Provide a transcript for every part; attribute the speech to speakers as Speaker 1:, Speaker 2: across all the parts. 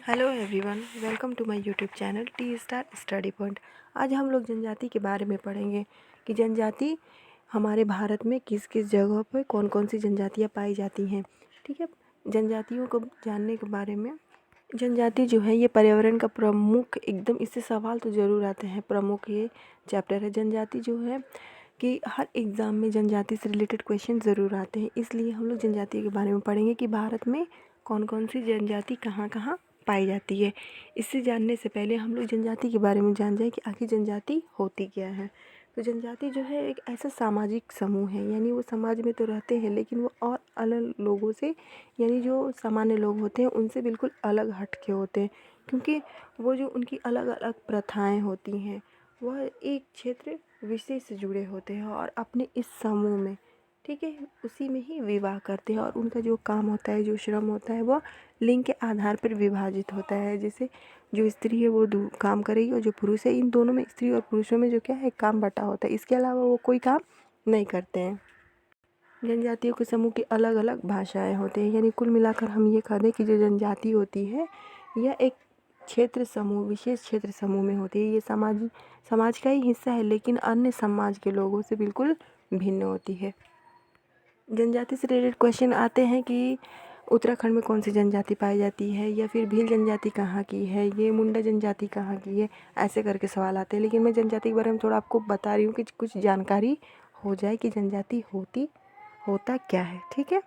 Speaker 1: Hello everyone, welcome to my YouTube channel T star study point. आज हम लोग जनजाति के बारे में पढ़ेंगे कि जनजाति हमारे भारत में किस किस जगहों पर कौन कौन सी जनजातियाँ पाई जाती हैं। ठीक है, जनजातियों को जानने के बारे में। जनजाति जो है ये पर्यावरण का प्रमुख, एकदम इससे सवाल तो ज़रूर आते हैं, प्रमुख ये चैप्टर है। जनजाति जो है कि हर एग्ज़ाम में जनजाति से रिलेटेड क्वेश्चन ज़रूर आते हैं, इसलिए हम लोग जनजाति के बारे में पढ़ेंगे कि भारत में कौन कौन सी जनजाति कहाँ कहाँ पाई जाती है। इससे जानने से पहले हम लोग जनजाति के बारे में जान जाए कि आखिर जनजाति होती क्या है। तो जनजाति जो है एक ऐसा सामाजिक समूह है, यानी वो समाज में तो रहते हैं लेकिन वो और अलग लोगों से, यानी जो सामान्य लोग होते हैं उनसे बिल्कुल अलग हट के होते हैं, क्योंकि वो जो उनकी अलग अलग प्रथाएं होती हैं वह एक क्षेत्र विशेष से जुड़े होते हैं और अपने इस समूह में, ठीक है, उसी में ही विवाह करते हैं। और उनका जो काम होता है, जो श्रम होता है, वह लिंग के आधार पर विभाजित होता है। जैसे जो स्त्री है वो काम करेगी और जो पुरुष है, इन दोनों में, स्त्री और पुरुषों में जो क्या है, काम बटा होता है। इसके अलावा वो कोई काम नहीं करते हैं। जनजातियों के समूह की अलग अलग भाषाएं होती हैं, यानी कुल मिलाकर हम ये कह दें कि जो जनजाति होती है यह एक क्षेत्र समूह, विशेष क्षेत्र समूह में होती है। ये समाज का ही हिस्सा है, लेकिन अन्य समाज के लोगों से बिल्कुल भिन्न होती है। जनजाति से रिलेटेड क्वेश्चन आते हैं कि उत्तराखंड में कौन सी जनजाति पाई जाती है, या फिर भील जनजाति कहाँ की है, ये मुंडा जनजाति कहाँ की है, ऐसे करके सवाल आते हैं। लेकिन मैं जनजाति के बारे में थोड़ा आपको बता रही हूँ कि कुछ जानकारी हो जाए कि जनजाति होता क्या है। ठीक है,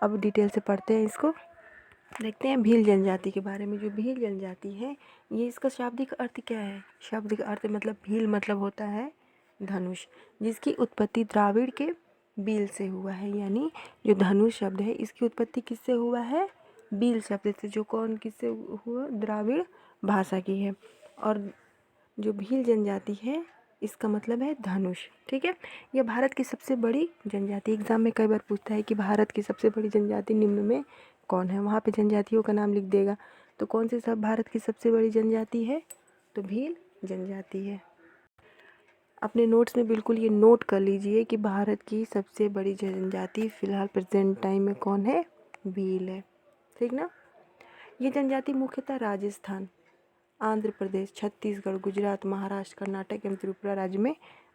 Speaker 1: अब डिटेल से पढ़ते हैं इसको। देखते हैं भील जनजाति के बारे में। जो भील जनजाति है, ये इसका शाब्दिक अर्थ क्या है? शाब्दिक अर्थ मतलब भील मतलब होता है धनुष, जिसकी उत्पत्ति द्राविड़ के बील से हुआ है। यानी जो धनुष शब्द है इसकी उत्पत्ति किससे हुआ है? बील शब्द से, जो कौन किससे हुआ? द्राविड़ भाषा की है। और जो भील जनजाति है इसका मतलब है धनुष। ठीक है, यह भारत की सबसे बड़ी जनजाति, एग्जाम में कई बार पूछता है कि भारत की सबसे बड़ी जनजाति निम्न में कौन है, वहाँ पे जनजातियों का नाम लिख देगा। तो कौन सी सब भारत की सबसे बड़ी जनजाति है? तो भील जनजाति है। अपने नोट्स में बिल्कुल ये नोट कर लीजिए कि भारत की सबसे बड़ी जनजाति फिलहाल प्रेजेंट टाइम में कौन है? भील है। ठीक ना। ये जनजाति मुख्यतः राजस्थान, आंध्र प्रदेश, छत्तीसगढ़, गुजरात, महाराष्ट्र, कर्नाटक एवं त्रिपुरा राज्य में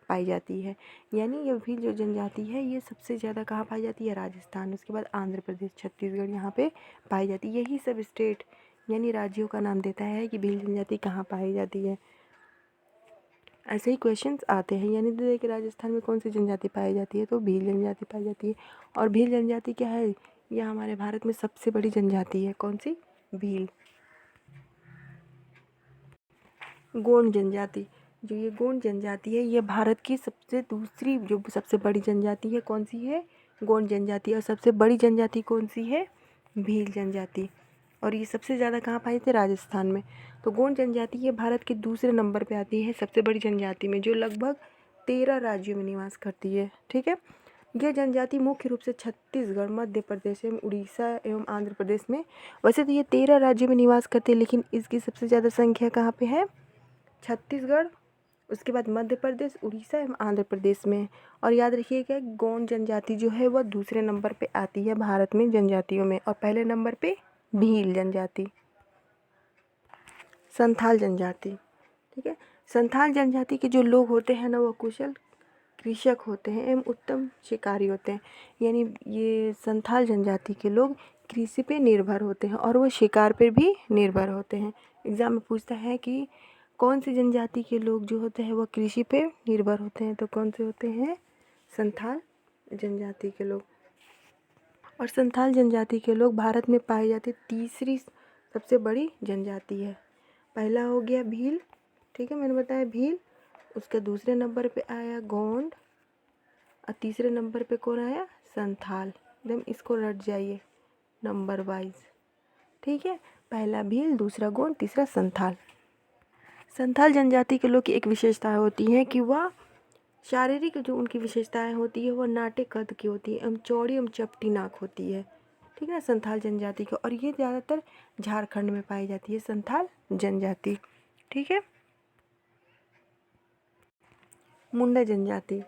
Speaker 1: पाई जाती है। यानी ये भी जो जनजाति है ये सबसे ज़्यादा कहाँ पाई जाती है? राजस्थान, उसके बाद आंध्र प्रदेश, छत्तीसगढ़, यहाँ पे पाई जाती है। यही सब स्टेट यानी राज्यों का नाम देता है कि भील जनजाति कहाँ पाई जाती है। ऐसे ही क्वेश्चंस आते हैं, यानी दे कि राजस्थान में कौन सी जनजाति पाई जाती है? तो भील जनजाति पाई जाती है। और भील जनजाति क्या है? यह हमारे भारत में सबसे बड़ी जनजाति है। कौन सी? भील। गोंड जनजाति, जो ये गोंड जनजाति है ये भारत की दूसरी जो सबसे बड़ी जनजाति है, कौन सी है? गोंड जनजाति। और सबसे बड़ी जनजाति कौन सी है? भील जनजाति। और ये सबसे ज़्यादा कहाँ पाई जाती है? राजस्थान में। तो गोंड जनजाति ये भारत के दूसरे नंबर पे आती है सबसे बड़ी जनजाति में, जो लगभग 13 राज्यों में निवास करती है। ठीक है, यह जनजाति मुख्य रूप से छत्तीसगढ़, मध्य प्रदेश एवं उड़ीसा एवं आंध्र प्रदेश में, वैसे तो ये 13 राज्यों में निवास करती है, लेकिन इसकी सबसे ज़्यादा संख्या कहाँ पे है? छत्तीसगढ़, उसके बाद मध्य प्रदेश, उड़ीसा एवं आंध्र प्रदेश में। और याद रखिएगा गोंड जनजाति जो है वह दूसरे नंबर पे आती है भारत में जनजातियों में, और पहले नंबर पे भील जनजाति। संथाल जनजाति, ठीक है, संथाल जनजाति के जो लोग होते हैं ना, वह कुशल कृषक होते हैं एवं उत्तम शिकारी होते हैं। यानी ये संथाल जनजाति के लोग कृषि पे निर्भर होते हैं और वो शिकार पे भी निर्भर होते हैं। एग्जाम में पूछता है कि कौन सी जनजाति के लोग जो होते हैं वो कृषि पे निर्भर होते हैं, तो कौन से होते हैं? संथाल जनजाति के लोग। और संथाल जनजाति के लोग भारत में पाई जाती तीसरी सबसे बड़ी जनजाति है। पहला हो गया भील, ठीक है, मैंने बताया भील, उसके दूसरे नंबर पे आया गोंड, और तीसरे नंबर पे कौन आया? संथाल। एकदम इसको रट जाइए नंबर वाइज। ठीक है, पहला भील, दूसरा गोंड, तीसरा संथाल। संथाल जनजाति के लोग की एक विशेषता होती है कि वह शारीरिक जो उनकी विशेषताएं होती है वह नाटे कद की होती है एवं चौड़ी एवं चपटी नाक होती है। ठीक है, संथाल जनजाति को, और ये ज़्यादातर झारखंड में पाई जाती है संथाल जनजाति। ठीक है, मुंडा जनजाति,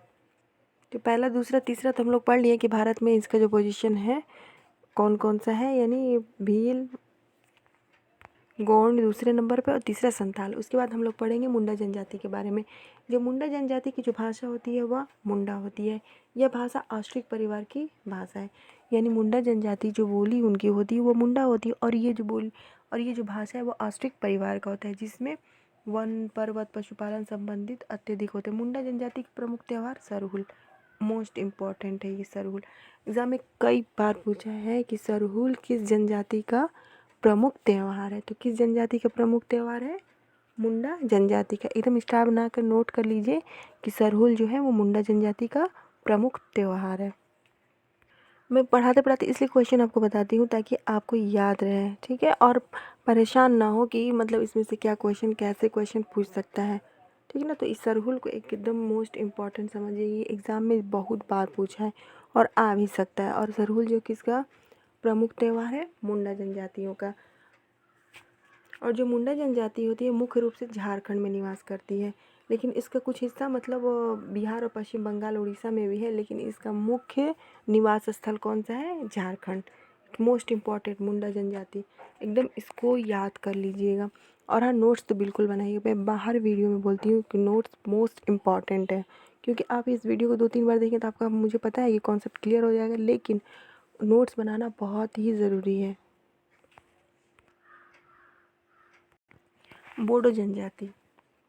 Speaker 1: तो पहला, दूसरा, तीसरा तो हम लोग पढ़ लिए कि भारत में इसका जो पोजीशन है कौन कौन सा है, यानी भील, गोंड दूसरे नंबर पे और तीसरा संथाल। उसके बाद हम लोग पढ़ेंगे मुंडा जनजाति के बारे में। जो मुंडा जनजाति की जो भाषा होती है वह मुंडा होती है। यह भाषा ऑस्ट्रिक परिवार की भाषा है। यानी मुंडा जनजाति जो बोली उनकी होती है वो मुंडा होती है, और ये जो भाषा है वो ऑस्ट्रिक परिवार का होता है, जिसमें वन पर्वत पशुपालन संबंधित अत्यधिक होते हैं। मुंडा जनजाति का प्रमुख त्यौहार सरहुल, मोस्ट इम्पॉर्टेंट है ये सरहुल। एग्जाम में कई बार पूछा है कि सरहुल किस जनजाति का प्रमुख त्यौहार है। तो किस जनजाति का प्रमुख त्यौहार है? मुंडा जनजाति का। एकदम स्टार बनाकर नोट कर लीजिए कि सरहुल जो है वो मुंडा जनजाति का प्रमुख त्यौहार है। मैं पढ़ाते पढ़ाते इसलिए क्वेश्चन आपको बताती हूँ ताकि आपको याद रहे, ठीक है, और परेशान ना हो कि मतलब इसमें से क्या क्वेश्चन, कैसे क्वेश्चन पूछ सकता है, ठीक है ना। तो इस सरहुल को एकदम मोस्ट इम्पॉर्टेंट समझिए, ये एग्ज़ाम में बहुत बार पूछा है और आ भी सकता है। और सरहुल जो किसका प्रमुख त्यौहार है? मुंडा जनजातियों का। और जो मुंडा जनजाति होती है मुख्य रूप से झारखंड में निवास करती है, लेकिन इसका कुछ हिस्सा मतलब बिहार और पश्चिम बंगाल उड़ीसा में भी है, लेकिन इसका मुख्य निवास स्थल कौन सा है? झारखंड। मोस्ट इम्पॉर्टेंट मुंडा जनजाति, एकदम इसको याद कर लीजिएगा। और हाँ, नोट्स तो बिल्कुल बनाइए। मैं बाहर वीडियो में बोलती हूँ कि नोट्स मोस्ट इम्पॉर्टेंट है, क्योंकि आप इस वीडियो को 2-3 बार देखें तो आपका, मुझे पता है कि कॉन्सेप्ट क्लियर हो जाएगा, लेकिन नोट्स बनाना बहुत ही ज़रूरी है। बोडो जनजाति,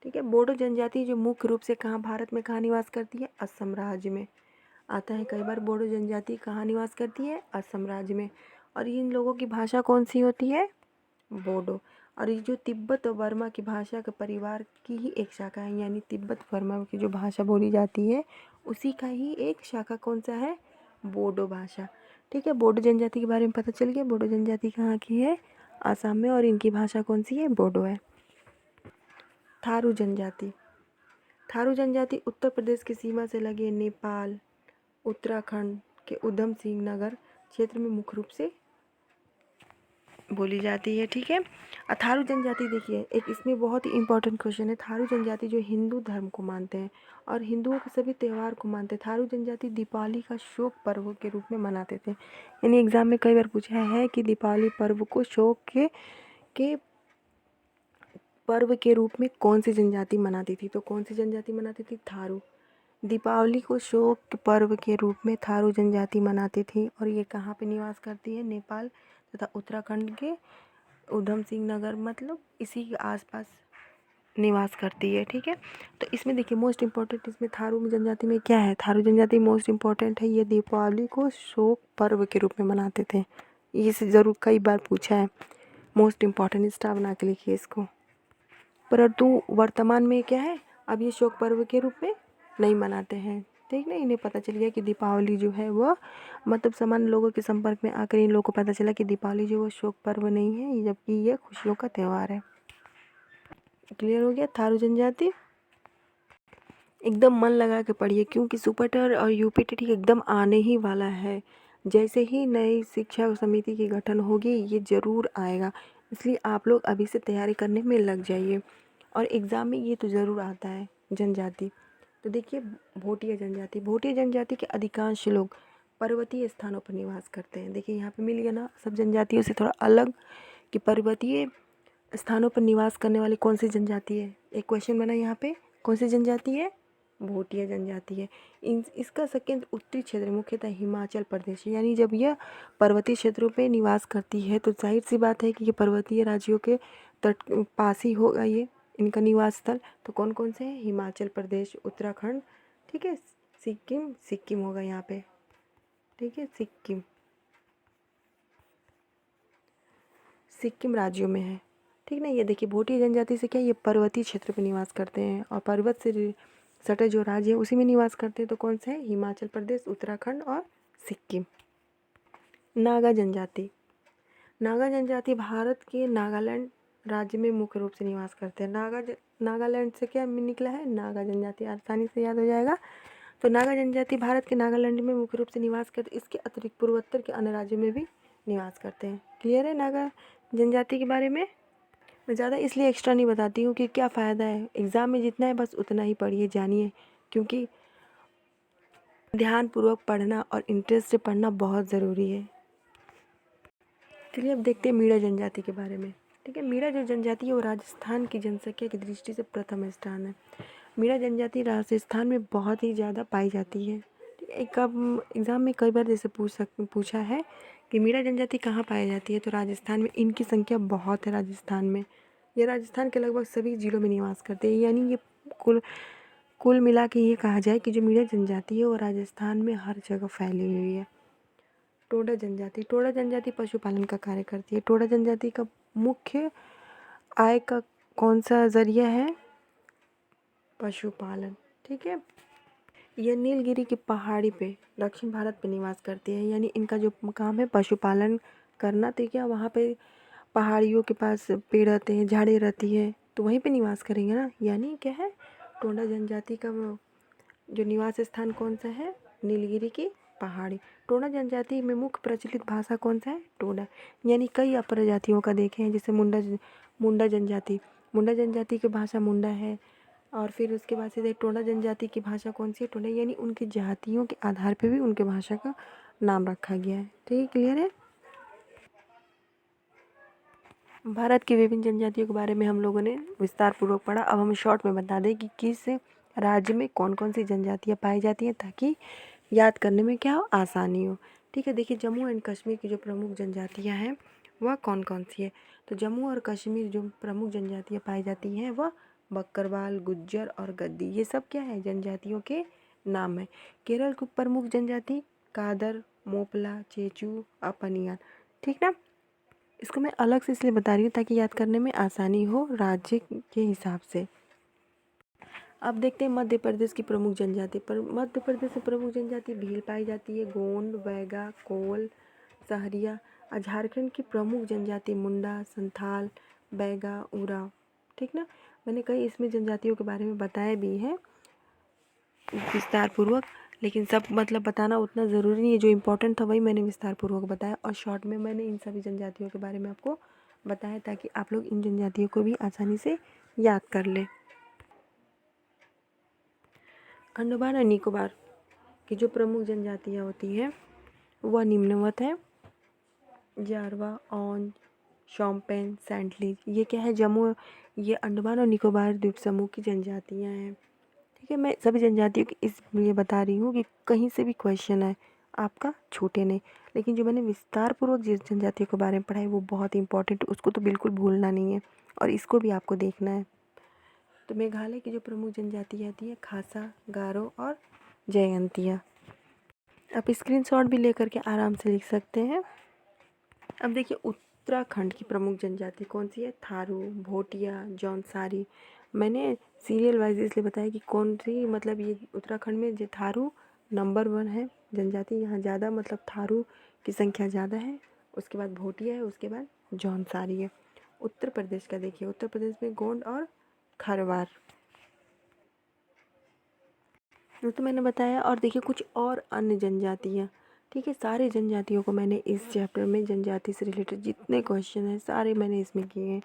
Speaker 1: ठीक है। बोडो जनजाति जो मुख्य रूप से कहाँ भारत में कहाँ निवास करती है? असम राज्य में। आता है कई बार। बोडो जनजाति कहाँ निवास करती है? असम राज्य में। और इन लोगों की भाषा कौन सी होती है? बोडो। और ये जो तिब्बत और बर्मा की भाषा के परिवार की ही एक शाखा है, यानी तिब्बत बर्मा की जो भाषा बोली जाती है उसी का ही एक शाखा कौन सा है? बोडो भाषा, ठीक है। बोडो जनजाति के बारे में पता चल गया। बोडो जनजाति कहाँ की है? आसाम में, और इनकी भाषा कौन सी है? बोडो है। थारू जनजाति, थारू जनजाति उत्तर प्रदेश की सीमा से लगे नेपाल उत्तराखंड के उधम सिंह नगर क्षेत्र में मुख्य रूप से बोली जाती है, ठीक है। और थारू जनजाति देखिए, एक इसमें बहुत ही इंपॉर्टेंट क्वेश्चन है। थारू जनजाति जो हिंदू धर्म को मानते हैं और हिंदुओं के सभी त्यौहार को मानते हैं। थारू जनजाति दीपावली का शोक पर्व के रूप में मनाते थे। यानी एग्जाम में कई बार पूछा है कि दीपावली पर्व को शोक के पर्व के रूप में कौन सी जनजाति मनाती थी? तो कौन सी जनजाति मनाती थी? थारू। दीपावली को शोक पर्व के रूप में थारू जनजाति मनाती थी, और ये कहाँ पे निवास करती है? नेपाल तथा उत्तराखंड के उधम सिंह नगर, मतलब इसी के आसपास निवास करती है, ठीक है। तो इसमें देखिए मोस्ट इम्पॉर्टेंट, इसमें थारू जनजाति में क्या है? थारू जनजाति मोस्ट इम्पॉर्टेंट है, ये दीपावली को शोक पर्व के रूप में मनाते थे। ये से ज़रूर कई बार पूछा है, मोस्ट इम्पॉर्टेंट, स्टार बना के लिखिए इसको। परंतु वर्तमान में क्या है? अब ये शोक पर्व के रूप में नहीं मनाते हैं, ठीक ना। इन्हें पता चल गया कि दीपावली जो है वह मतलब सामान्य लोगों के संपर्क में आकर इन लोगों को पता चला कि दीपावली जो वो शोक पर्व नहीं है, जबकि ये खुशियों का त्यौहार है। क्लियर हो गया? थारू जनजाति एकदम मन लगा के पढ़िए, क्योंकि सुपरटेट और यूपीटीटी एकदम आने ही वाला है। जैसे ही नई शिक्षा समिति की गठन होगी ये ज़रूर आएगा, इसलिए आप लोग अभी से तैयारी करने में लग जाइए। और एग्ज़ाम में ये तो ज़रूर आता है जनजाति। तो देखिए भोटिया जनजाति, भोटिया जनजाति के अधिकांश लोग पर्वतीय स्थानों पर निवास करते हैं। देखिए यहाँ पे मिल गया ना सब जनजातियों से थोड़ा अलग, कि पर्वतीय स्थानों पर निवास करने वाली कौन सी जनजाति है? एक क्वेश्चन बना यहाँ पे, कौन सी जनजाति है? भोटिया जनजाति है। इसका संकेंद्र उत्तरी क्षेत्र मुख्यतः हिमाचल प्रदेश है। यानी जब यह पर्वतीय क्षेत्रों पे निवास करती है तो जाहिर सी बात है कि ये पर्वतीय राज्यों के तट पास ही होगा ये इनका निवास स्थल। तो कौन कौन से हैं? हिमाचल प्रदेश, उत्तराखंड, ठीक है, सिक्किम, सिक्किम होगा यहाँ पे, ठीक है, सिक्किम, सिक्किम राज्यों में है, ठीक ना। ये देखिए भोटिया जनजाति से क्या, ये पर्वतीय क्षेत्र पे निवास करते हैं और पर्वत से सटे जो राज्य है उसी में निवास करते हैं। तो कौन से है? हिमाचल प्रदेश, उत्तराखंड और सिक्किम। नागा जनजाति, नागा जनजाति भारत के नागालैंड राज्य में मुख्य रूप से निवास करते हैं। नागालैंड से क्या निकला है? नागा जनजाति, आसानी से याद हो जाएगा। तो नागा जनजाति भारत के नागालैंड में मुख्य रूप से निवास करते, इसके अतिरिक्त पूर्वोत्तर के अन्य राज्यों में भी निवास करते हैं। क्लियर है नागा जनजाति के बारे में? मैं ज़्यादा इसलिए एक्स्ट्रा नहीं बताती हूँ कि क्या फ़ायदा है, एग्ज़ाम में जितना है बस उतना ही पढ़िए, जानिए, क्योंकि ध्यानपूर्वक पढ़ना और इंटरेस्ट से पढ़ना बहुत ज़रूरी है। चलिए अब देखते हैं मीणा जनजाति के बारे में। ठीक है। मीणा जो जनजाति है वो राजस्थान की जनसंख्या की दृष्टि से प्रथम स्थान है। मीणा जनजाति राजस्थान में बहुत ही ज़्यादा पाई जाती है। एक अब एग्ज़ाम में कई बार जैसे पूछा है कि मीणा जनजाति कहाँ पाई जाती है, तो राजस्थान में इनकी संख्या बहुत है। राजस्थान में ये राजस्थान के लगभग सभी जिलों में निवास करते हैं, यानी ये कुल कुल मिला के ये कहा जाए कि जो मीणा जनजाति है वो राजस्थान में हर जगह फैली हुई है। टोडा जनजाति पशुपालन का कार्य करती है। टोडा जनजाति का मुख्य आय का कौन सा जरिया है? पशुपालन। ठीक है। यह नीलगिरी की पहाड़ी पे दक्षिण भारत पे निवास करती है, यानी इनका जो काम है पशुपालन करना। तो क्या वहाँ पे पहाड़ियों के पास पेड़ रहते हैं, झाड़ें रहती है, तो वहीं पे निवास करेंगे ना। यानी क्या है, टोडा जनजाति का जो निवास स्थान कौन सा है? नीलगिरी की पहाड़ी। टोडा जनजाति में मुख्य प्रचलित भाषा कौन सा है? टोडा। यानी कई अप्रजातियों का देखे हैं, जैसे मुंडा जनजाति। मुंडा जनजाति की भाषा मुंडा है, और फिर उसके बाद से टोडा जनजाति की भाषा कौन सी है? टोडा। यानी उनकी जातियों के आधार पे भी उनके भाषा का नाम रखा गया है। ठीक, क्लियर है। भारत की विभिन्न जनजातियों के बारे में हम लोगों ने विस्तार पूर्वक पढ़ा। अब हम शॉर्ट में बता दें कि किस राज्य में कौन कौन सी जनजातियाँ पाई जाती हैं, ताकि याद करने में क्या हो, आसानी हो। ठीक है। देखिए, जम्मू एंड कश्मीर की जो प्रमुख जनजातियाँ हैं वह कौन कौन सी है? तो जम्मू और कश्मीर जो प्रमुख जनजातियाँ पाई जाती हैं वह बकरवाल, गुज्जर और गद्दी। ये सब क्या है? जनजातियों के नाम है। केरल की प्रमुख जनजाति कादर, मोपला, चेचू, अपनियान। ठीक ना। इसको मैं अलग से इसलिए बता रही हूँ ताकि याद करने में आसानी हो राज्य के हिसाब से। अब देखते हैं मध्य प्रदेश की प्रमुख जनजाति। पर मध्य प्रदेश में प्रमुख जनजाति भील पाई जाती है, गोंड, बैगा, कोल, सहरिया। और झारखंड की प्रमुख जनजाति मुंडा, संथाल, बैगा, उराव। ठीक ना। मैंने कई इसमें जनजातियों के बारे में बताया भी है विस्तार पूर्वक, लेकिन सब मतलब बताना उतना ज़रूरी नहीं है। जो इम्पोर्टेंट था वही मैंने विस्तार पूर्वक बताया, और शॉर्ट में मैंने इन सभी जनजातियों के बारे में आपको बताया ताकि आप लोग इन जनजातियों को भी आसानी से याद कर लें। अंडमान और निकोबार की जो प्रमुख जनजातियाँ होती हैं वह निम्नवत है। जारवा, औंज, शोम्पेन, सेंटलीज। ये क्या है? ये अंडमान और निकोबार द्वीप समूह की जनजातियाँ हैं। ठीक है। मैं सभी जनजातियों की इसलिए बता रही हूँ कि कहीं से भी क्वेश्चन है आपका छूटे नहीं। लेकिन जो मैंने विस्तार पूर्वक जिस जनजातियों के बारे में पढ़ा है वो बहुत इंपॉर्टेंट, उसको तो बिल्कुल भूलना नहीं है, और इसको भी आपको देखना है। तो मेघालय की जो प्रमुख जनजाति आती है खासा, गारो और जयंतिया। आप स्क्रीनशॉट भी लेकर के आराम से लिख सकते हैं। अब देखिए, उत्तराखंड की प्रमुख जनजाति कौन सी है? थारू, भोटिया, जौनसारी। मैंने सीरियल वाइज इसलिए बताया कि कौन सी, मतलब ये उत्तराखंड में जो थारू नंबर 1 है जनजाति, यहाँ ज़्यादा मतलब थारू की संख्या ज़्यादा है, उसके बाद भोटिया है, उसके बाद जौनसारी है। उत्तर प्रदेश का देखिए, उत्तर प्रदेश में गोंड और खरवार, तो मैंने बताया। और देखिए कुछ और अन्य जनजातियाँ। ठीक है। सारे जनजातियों को मैंने इस चैप्टर में, जनजाति से रिलेटेड जितने क्वेश्चन हैं सारे मैंने इसमें किए हैं,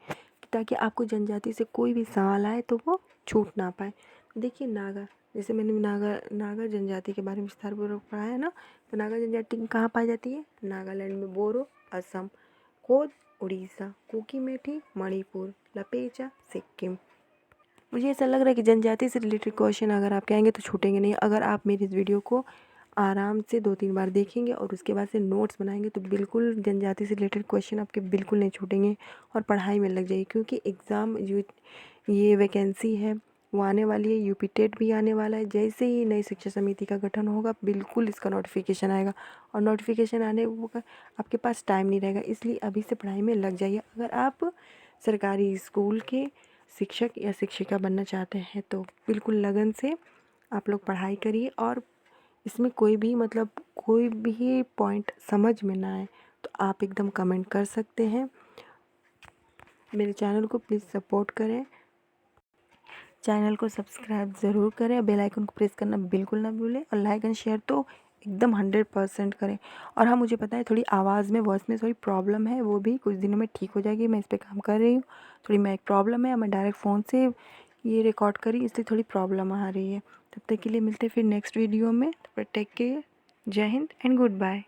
Speaker 1: ताकि आपको जनजाति से कोई भी सवाल आए तो वो छूट ना पाए। देखिए नागा, जैसे मैंने नागा जनजाति के बारे में विस्तारपूर्वक पढ़ा है ना। तो नागा जनजाति कहाँ पाई जाती है? नागालैंड में, बोरो असम, कोद उड़ीसा, कुकी मेठी मणिपुर, लपेचा सिक्किम। मुझे ऐसा लग रहा है कि जनजाति से रिलेटेड क्वेश्चन अगर आपके आएंगे तो छूटेंगे नहीं। अगर आप मेरी इस वीडियो को आराम से 2-3 बार देखेंगे और उसके बाद से नोट्स बनाएंगे तो बिल्कुल जनजाति से रिलेटेड क्वेश्चन आपके बिल्कुल नहीं छूटेंगे, और पढ़ाई में लग जाइए। क्योंकि एग्ज़ाम जो ये वैकेंसी है वो आने वाली है, यूपी टेट भी आने वाला है। जैसे ही नई शिक्षा समिति का गठन होगा बिल्कुल इसका नोटिफिकेशन आएगा, और नोटिफिकेशन आने का आपके पास टाइम नहीं रहेगा, इसलिए अभी से पढ़ाई में लग जाइए। अगर आप सरकारी स्कूल के शिक्षक या शिक्षिका बनना चाहते हैं तो बिल्कुल लगन से आप लोग पढ़ाई करिए, और इसमें कोई भी पॉइंट समझ में ना आए तो आप एकदम कमेंट कर सकते हैं। मेरे चैनल को प्लीज़ सपोर्ट करें, चैनल को सब्सक्राइब ज़रूर करें, बेल आइकन को प्रेस करना बिल्कुल ना भूलें, और लाइक एंड शेयर तो एकदम 100% करें। और हाँ, मुझे पता है थोड़ी आवाज़ में, वॉइस में थोड़ी प्रॉब्लम है, वो भी कुछ दिनों में ठीक हो जाएगी। मैं इस पर काम कर रही हूँ। थोड़ी माइक प्रॉब्लम है, मैं डायरेक्ट फ़ोन से ये रिकॉर्ड करी, इसलिए थोड़ी प्रॉब्लम आ रही है। तब तक के लिए मिलते हैं फिर नेक्स्ट वीडियो में। तब तक टेक केयर, जय हिंद एंड गुड बाय।